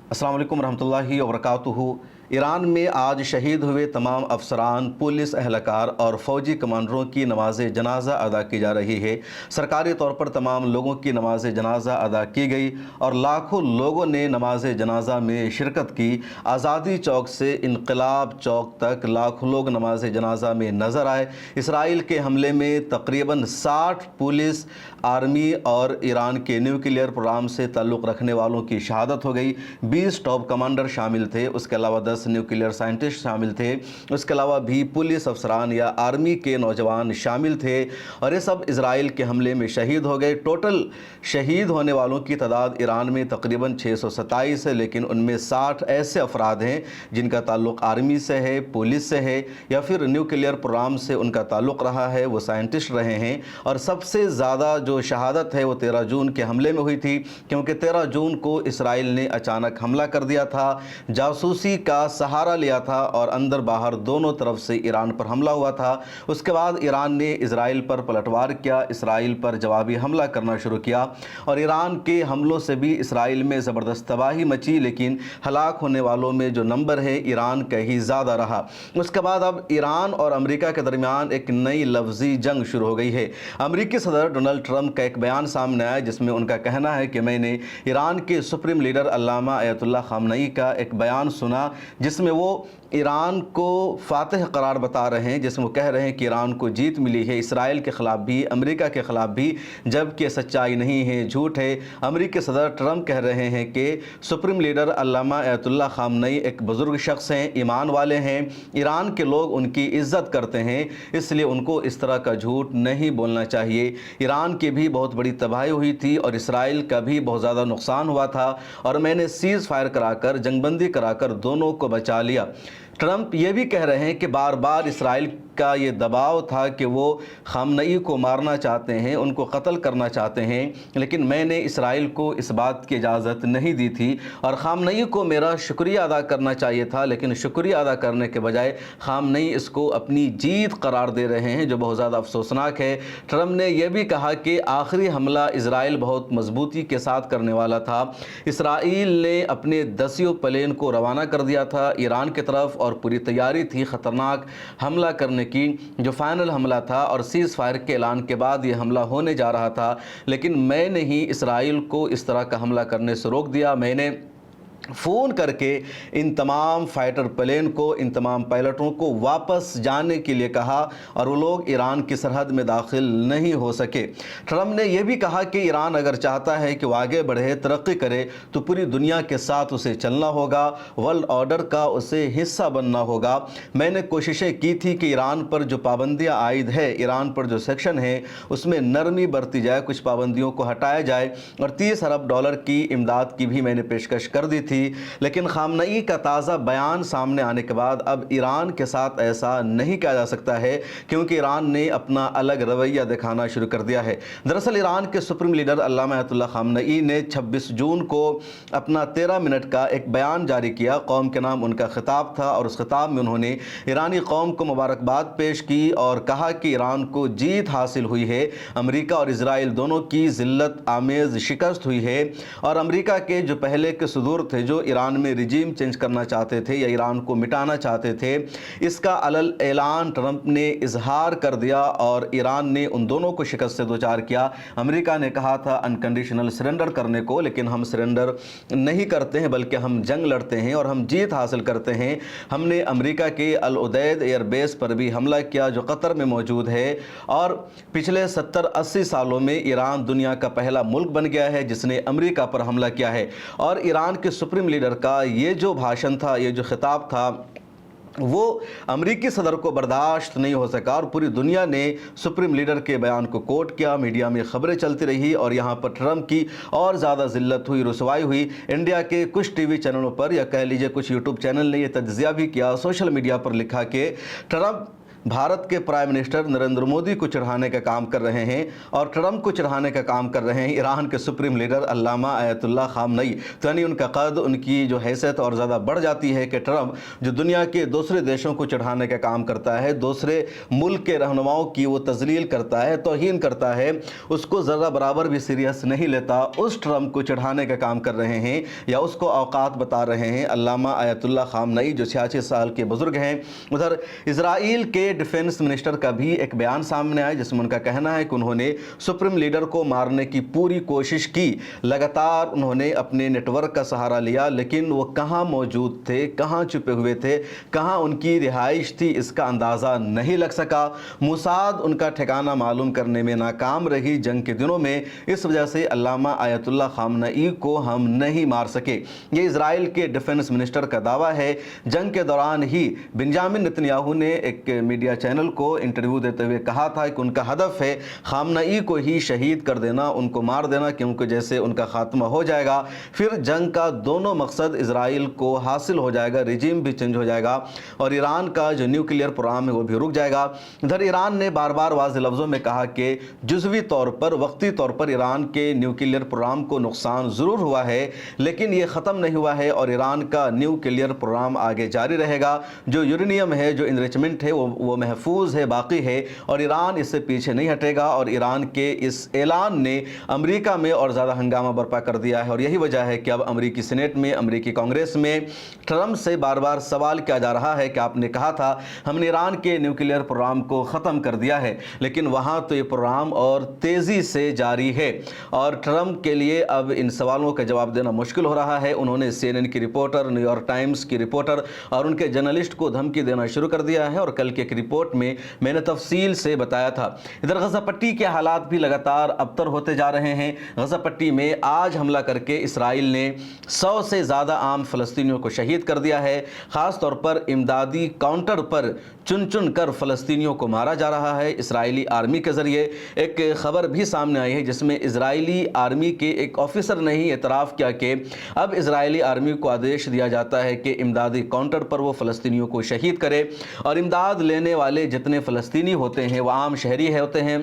अस्सलाम वालेकुम रहमतुल्लाहि व बरकातुहू। ईरान में आज शहीद हुए तमाम अफसरान, पुलिस एहलकार और फ़ौजी कमांडरों की नमाज जनाजा अदा की जा रही है। सरकारी तौर पर तमाम लोगों की नमाज जनाजा अदा की गई और लाखों लोगों ने नमाज जनाजा में शिरकत की। आज़ादी चौक से इनकलाब चौक तक लाखों लोग नमाज जनाजा में नज़र आए। इसराइल के हमले में तकरीबन 60 पुलिस, आर्मी और ईरान के न्यूक्लियर प्रोग्राम से ताल्लुक़ रखने वालों की शहादत हो गई। 20 टॉप कमांडर शामिल थे, उसके अलावा 10 न्यूक्लियर साइंटिस्ट शामिल थे, उसके अलावा भी पुलिस अफसरान या आर्मी के नौजवान शामिल थे और ये सब इसराइल के हमले में शहीद हो गए। टोटल शहीद होने वालों की तादाद ईरान में तकरीबन 627 है, लेकिन उनमें 60 ऐसे अफराद हैं जिनका ताल्लुक़ आर्मी से है, पुलिस से है या फिर न्यूक्लियर प्रोग्राम से उनका ताल्लुक़ रहा है, वो साइंटिस्ट रहे हैं। और सबसे ज़्यादा जो शहादत है वो 13 जून के हमले में हुई थी, क्योंकि 13 जून को इसराइल ने अचानक हमला कर दिया था, जासूसी का सहारा लिया था और अंदर बाहर दोनों तरफ से ईरान पर हमला हुआ था। उसके बाद ईरान ने इसराइल पर पलटवार किया, इसराइल पर जवाबी हमला करना शुरू किया और ईरान के हमलों से भी इसराइल में ज़बरदस्त तबाही मची, लेकिन हलाक होने वालों में जो नंबर है ईरान का ही ज़्यादा रहा। उसके बाद अब ईरान और अमेरिका के दरमियान एक नई लफ्ज़ी जंग शुरू हो गई है। अमेरिकी सदर डोनाल्ड ट्रंप का एक बयान सामने आया जिसमें उनका कहना है कि मैंने ईरान के सुप्रीम लीडर अल्लामा अयतुल्लाह ख़ामनई का एक बयान सुना जिसमें वो ईरान को फातिह करार बता रहे हैं, जिसमें वो कह रहे हैं कि ईरान को जीत मिली है इसराइल के ख़िलाफ़ भी, अमेरिका के ख़िलाफ़ भी, जबकि सच्चाई नहीं है, झूठ है। अमेरिकी सदर ट्रंप कह रहे हैं कि सुप्रीम लीडर अल्लामा अयतुल्लाह ख़ामनई एक बुज़ुर्ग शख्स हैं, ईमान वाले हैं, ईरान के लोग उनकी इज़्ज़त करते हैं, इसलिए उनको इस तरह का झूठ नहीं बोलना चाहिए। ईरान की भी बहुत बड़ी तबाही हुई थी और इसराइल का भी बहुत ज़्यादा नुकसान हुआ था और मैंने सीज़ फायर कराकर, जंगबंदी कराकर दोनों को बचा लिया। ट्रंप ये भी कह रहे हैं कि बार बार इसराइल का ये दबाव था कि वो ख़ामनई को मारना चाहते हैं, उनको कत्ल करना चाहते हैं, लेकिन मैंने इसराइल को इस बात की इजाज़त नहीं दी थी और ख़ामनई को मेरा शुक्रिया अदा करना चाहिए था, लेकिन शुक्रिया अदा करने के बजाय ख़ामनई इसको अपनी जीत करार दे रहे हैं, जो बहुत ज़्यादा अफसोसनाक है। ट्रंप ने यह भी कहा कि आखिरी हमला इसराइल बहुत मजबूती के साथ करने वाला था। इसराइल ने अपने 10 प्लेन को रवाना कर दिया था ईरान की तरफ और पूरी तैयारी थी ख़तरनाक हमला करने की, जो फाइनल हमला था और सीज़ फायर के ऐलान के बाद ये हमला होने जा रहा था। लेकिन मैंने ही इसराइल को इस तरह का हमला करने से रोक दिया। मैंने फ़ोन करके इन तमाम फाइटर प्लेन को, इन तमाम पायलटों को वापस जाने के लिए कहा और वो लोग ईरान की सरहद में दाखिल नहीं हो सके। ट्रंप ने यह भी कहा कि ईरान अगर चाहता है कि वो आगे बढ़े, तरक्की करे, तो पूरी दुनिया के साथ उसे चलना होगा, वर्ल्ड ऑर्डर का उसे हिस्सा बनना होगा। मैंने कोशिशें की थी कि ईरान पर जो पाबंदियाँ आयद है, ईरान पर जो सेक्शन है, उसमें नरमी बरती जाए, कुछ पाबंदियों को हटाया जाए और $30 अरब की इमदाद की भी मैंने पेशकश कर दी थी। लेकिन ख़ामनई का ताज़ा बयान सामने आने के बाद अब ईरान के साथ ऐसा नहीं किया जा सकता है, क्योंकि ईरान ने अपना अलग रवैया दिखाना शुरू कर दिया है। दरअसल ईरान के सुप्रीम लीडर अल्लामा अयतुल्लाह ख़ामनई ने 26 जून को अपना 13 मिनट का एक बयान जारी किया। कौम के नाम उनका खिताब था और उस खिताब में उन्होंने ईरानी कौम को मुबारकबाद पेश की और कहा कि ईरान को जीत हासिल हुई है, अमेरिका और इसराइल दोनों की ज़िल्लत आमेज़ शिकस्त हुई है और अमेरिका के जो पहले के सदूर थे, जो ईरान में रिजीम चेंज करना चाहते थे या ईरान को मिटाना चाहते थे, इसका अलल ऐलान ट्रंप ने इजहार कर दिया और ईरान ने उन दोनों को शिकस्त से दो चार किया। अमेरिका ने कहा था अनकंडीशनल सरेंडर करने को, लेकिन हम सरेंडर नहीं करते हैं, बल्कि हम जंग लड़ते हैं और हम जीत हासिल करते हैं। हमने अमेरिका के अल उदैद एयरबेस पर भी हमला किया जो कतर में मौजूद है और पिछले 70-80 सालों में ईरान दुनिया का पहला मुल्क बन गया है जिसने अमेरिका पर हमला किया है। और ईरान के सुप्रीम लीडर का ये जो भाषण था, ये जो खिताब था, वो अमेरिकी सदर को बर्दाश्त नहीं हो सका और पूरी दुनिया ने सुप्रीम लीडर के बयान को कोट किया। मीडिया में खबरें चलती रही और यहाँ पर ट्रंप की और ज़्यादा ज़िल्लत हुई, रुसवाई हुई। इंडिया के कुछ टीवी चैनलों पर या कह लीजिए कुछ यूट्यूब चैनल ने यह तज्ज़िया भी किया, सोशल मीडिया पर लिखा कि ट्रंप भारत के प्राइम मिनिस्टर नरेंद्र मोदी को चढ़ाने का काम कर रहे हैं और ट्रंप को चढ़ाने का काम कर रहे हैं ईरान के सुप्रीम लीडर अल्लामा आयतुल्लाह खामनई। तो यानी उनका कद, उनकी जो हैसियत और ज़्यादा बढ़ जाती है कि ट्रंप जो दुनिया के दूसरे देशों को चढ़ाने का काम करता है, दूसरे मुल्क के रहनुमाओं की वो तजलील करता है, तौहीन करता है, उसको ज़रा बराबर भी सीरियस नहीं लेता, उस ट्रंप को चढ़ाने का काम कर रहे हैं या उसको औकात बता रहे हैं अल्लामा आयतुल्लाह खामनई जो 86 साल के बुज़ुर्ग हैं। उधर इजराइल के डिफेंस मिनिस्टर का भी एक बयान सामने आया जिसमें उनका कहना है कि उन्होंने सुप्रीम लीडर को मारने की पूरी कोशिश की, लगातार उन्होंने अपने नेटवर्क का सहारा लिया, लेकिन वो कहाँ मौजूद थे, कहाँ छुपे हुए थे, कहाँ उनकी रिहाइश थी, इसका अंदाज़ा नहीं लग सका। मोसाद उनका ठिकाना मालूम करने में नाकाम रही जंग के दिनों में, इस वजह से अल्लामा आयतुल्लाह खामनई को हम नहीं मार सके। ये इजराइल के डिफेंस मिनिस्टर का दावा है। जंग के दौरान ही बेंजामिन नेतन्याहू ने एक मीडिया चैनल को इंटरव्यू देते हुए कहा था कि उनका हदफ है खामनई को ही शहीद कर देना, उनको मार देना, क्योंकि जैसे उनका खात्मा हो जाएगा फिर जंग का दोनों मकसद इजराइल को हासिल हो जाएगा, रिजीम भी चेंज हो जाएगा और ईरान का जो न्यूक्लियर प्रोग्राम है वो भी रुक जाएगा। इधर ईरान ने बार बार वाज़ेह लफ्ज़ों में कहा कि जुज़वी तौर पर, वक्ती तौर पर ईरान के न्यूक्लियर प्रोग्राम को नुकसान ज़रूर हुआ है, लेकिन ये ख़त्म नहीं हुआ है और ईरान का न्यूक्लियर प्रोग्राम आगे जारी रहेगा। जो यूरेनियम है, जो इनरिचमेंट है वो महफूज है, बाकी है और ईरान इससे पीछे नहीं हटेगा। और ईरान के इस ऐलान ने अमेरिका में और ज़्यादा हंगामा बर्पा कर दिया है और यही वजह है कि अब अमेरिकी सीनेट में, अमेरिकी कांग्रेस में ट्रंप से बार बार सवाल किया जा रहा है कि आपने कहा था हमने ईरान के न्यूक्लियर प्रोग्राम को ख़त्म कर दिया है, लेकिन वहाँ तो ये प्रोग्राम और तेज़ी से जारी है और ट्रंप के लिए अब इन सवालों का जवाब देना मुश्किल हो रहा है। उन्होंने CNN की रिपोर्टर, न्यूयॉर्क टाइम्स की रिपोर्टर और उनके जर्नलिस्ट को धमकी देना शुरू कर दिया है और कल के एक रिपोर्ट में मैंने तफसील से बताया था। इधर गज़ा पट्टी के हालात भी लगातार अबतर होते जा रहे हैं। गज़ा पट्टी में आज हमला करके इसराइल ने 100 से ज़्यादा आम फ़लस्तीनियों को शहीद कर दिया है। ख़ास तौर पर इमदादी काउंटर पर चुन चुन कर फ़लस्तीनियों को मारा जा रहा है इसराइली आर्मी के ज़रिए। एक ख़बर भी सामने आई है जिसमें इजरायली आर्मी के एक ऑफिसर ने ही एतराफ़ किया कि अब इजरायली आर्मी को आदेश दिया जाता है कि इमदादी काउंटर पर वो फ़लस्तीनियों को शहीद करे और इमदाद लेने वाले जितने फ़लस्तीनी होते हैं वो आम शहरी होते हैं,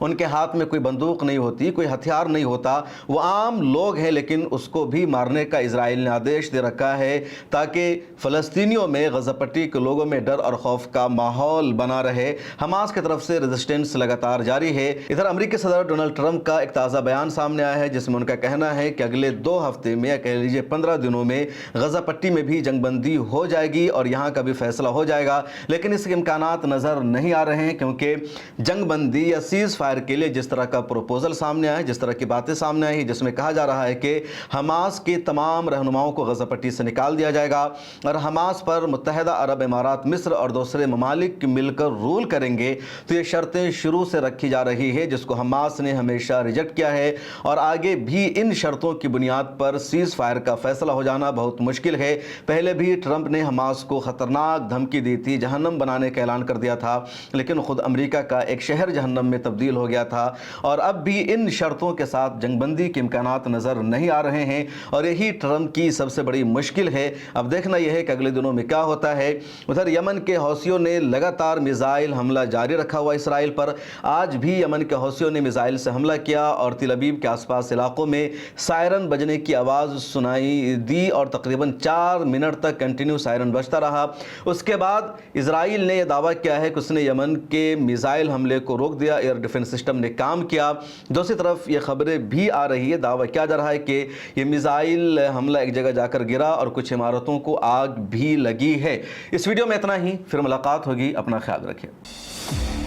उनके हाथ में कोई बंदूक नहीं होती, कोई हथियार नहीं होता, वो आम लोग हैं, लेकिन उसको भी मारने का इजराइल ने आदेश दे रखा है ताकि फ़लस्तीनियों में, गज़ा पट्टी के लोगों में डर और खौफ का माहौल बना रहे। हमास की तरफ से रेजिस्टेंस लगातार जारी है। इधर अमेरिकी सदर डोनाल्ड ट्रंप का एक ताज़ा बयान सामने आया है जिसमें उनका कहना है कि अगले 2 हफ्ते में या कह लीजिए 15 दिनों में गज़ा पट्टी में भी जंगबंदी हो जाएगी और यहाँ का भी फैसला हो जाएगा, लेकिन इसके इम्कानात नज़र नहीं आ रहे हैं क्योंकि जंगबंदी या सीज़ फायर के लिए जिस तरह का प्रपोजल सामने आया, जिस तरह की बातें सामने आई, जिसमें कहा जा रहा है कि हमास के तमाम रहनुमाओं को गज़ा पट्टी से निकाल दिया जाएगा और हमास पर मुत्तहिदा अरब इमारात, मिस्र और दूसरे ममालिक मिलकर रूल करेंगे। तो ये शर्तें शुरू से रखी जा रही है जिसको हमास ने हमेशा रिजेक्ट किया है और आगे भी इन शर्तों की बुनियाद पर सीज़ फायर का फैसला हो जाना बहुत मुश्किल है। पहले भी ट्रंप ने हमास को ख़तरनाक धमकी दी थी, जहन्नम बनाने का ऐलान कर दिया था, लेकिन खुद अमेरिका का एक शहर जहन्नम में तब्दील हो गया था और अब भी इन शर्तों के साथ जंगबंदी के इम्कानात नज़र नहीं आ रहे हैं और यही ट्रंप की सबसे बड़ी मुश्किल है। अब देखना यह है कि अगले दिनों में क्या होता है। उधर यमन के हौसियों ने लगातार मिसाइल हमला जारी रखा हुआ इसराइल पर। आज भी यमन के हौसियों ने मिसाइल से हमला किया और तिल अबीब के आसपास इलाकों में सायरन बजने की आवाज़ सुनाई दी और तकरीबन 4 मिनट तक कंटिन्यू सायरन बजता रहा। उसके बाद इसराइल ने यह दावा किया है कि उसने यमन के मिसाइल हमले को रोक दिया, एयर डिफेंस सिस्टम ने काम किया। दूसरी तरफ ये खबरें भी आ रही है, दावा किया जा रहा है कि ये मिसाइल हमला एक जगह जाकर गिरा और कुछ इमारतों को आग भी लगी है। इस वीडियो में इतना ही, फिर मुलाकात होगी, अपना ख्याल रखें।